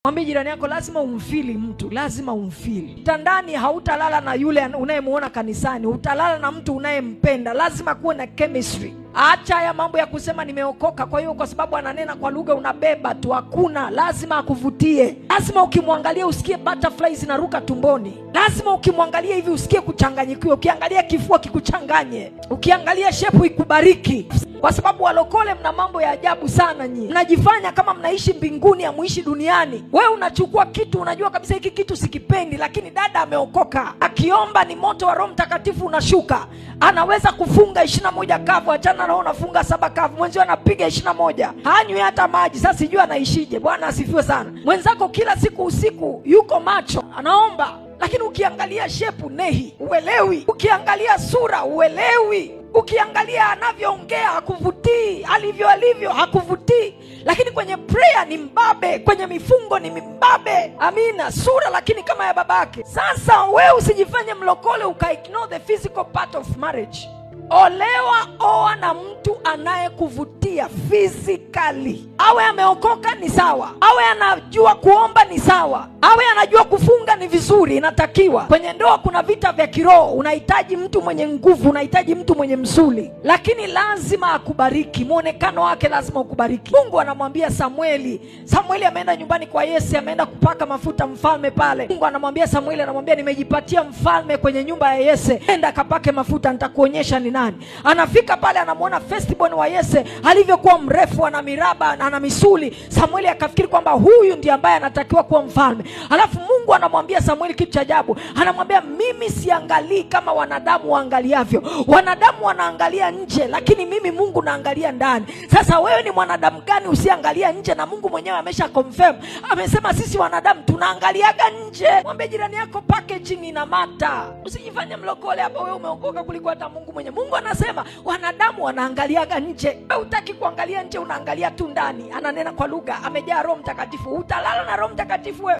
Mwambie jirani yako lazima umfili mtu, lazima umfili. Kitandani hautalala na yule unayemuona kanisani, utalala na mtu unayempenda. Lazima kuwe na chemistry. Acha haya mambo ya kusema nimeokoka kwa hiyo kwa sababu ananena kwa lugha unabeba tu. Hakuna, lazima akuvutie. Lazima ukimwangalia usikie butterflies zinaruka tumboni. Lazima ukimwangalia hivi usikie kuchanganyikiwa. Ukiangalia kifua kikuchanganye. Ukiangalia shepu ikubariki. Kwa sababu walokole mna mambo ya ajabu sana nyinyi. Mnajifanya kama mnaishi mbinguni ya muishi duniani. Wewe unachukua kitu unajua kabisa hiki kitu sikipendi, lakini dada ameokoka. Akiomba ni moto wa Roho Mtakatifu unashuka. Anaweza kufunga 21 kavu, achana na unafunga 7 kavu. Mwenzio anapiga 21. Hanywi hata maji. Sasa sijui anaishije. Bwana asifiwe sana. Mwenzako kila siku usiku yuko macho, anaomba. Lakini ukiangalia shepu nehi, uelewi. Ukiangalia sura, uelewi. Ukiangalia anavyoongea hakuvutii, alivyo hakuvutii. Lakini kwenye prayer ni mbabe, kwenye mifungo ni mbabe. Amina, sura lakini kama ya babake. Sasa wewe usijifanye mlokole ignore the physical part of marriage. Olewa, oa na mtu anayekuvutia physically. Awe ameokoka ni sawa, awe anajua kuomba ni sawa, awe anajua kufunga ni vizuri, inatakiwa. Kwenye ndoa kuna vita vya kiroho, unahitaji mtu mwenye nguvu, unahitaji mtu mwenye msuli. Lakini lazima akubariki, muonekano wake lazima ukubariki. Mungu anamwambia Samueli ameenda nyumbani kwa Yese, ameenda kupaka mafuta mfalme pale. Mungu anamwambia Samueli, anamwambia nimejipatia mfalme kwenye nyumba ya Yese, enda kapake mafuta nitakuonyesha ni nani. Anafika pale anamuona firstborn wa Yese alivyokuwa mrefu, ana miraba, ana misuli. Samueli akafikiri kwamba huyu ndiye ambaye anatakiwa kuwa mfalme. Alafu Mungu anamwambia Samueli kitu cha ajabu. Anamwambia mimi siangalii kama wanadamu waangaliavyo. Wanadamu wanaangalia nje, lakini mimi Mungu naangalia ndani. Sasa wewe ni mwanadamu gani usiangalia nje? Na Mungu mwenyewe amesha confirm. Amesema sisi wanadamu tunaangaliaga nje. Mwambie jirani yako packaging ina mata. Usijifanye mlokole hapa wewe umeokoka kuliko hata Mungu mwenyewe. Mungu anasema wanadamu wanaangaliaga nje. Wewe hutaki kuangalia nje, unaangalia tu ndani. Ananena kwa lugha, amejaa Roho Mtakatifu. Utalala na Roho Mtakatifu wewe.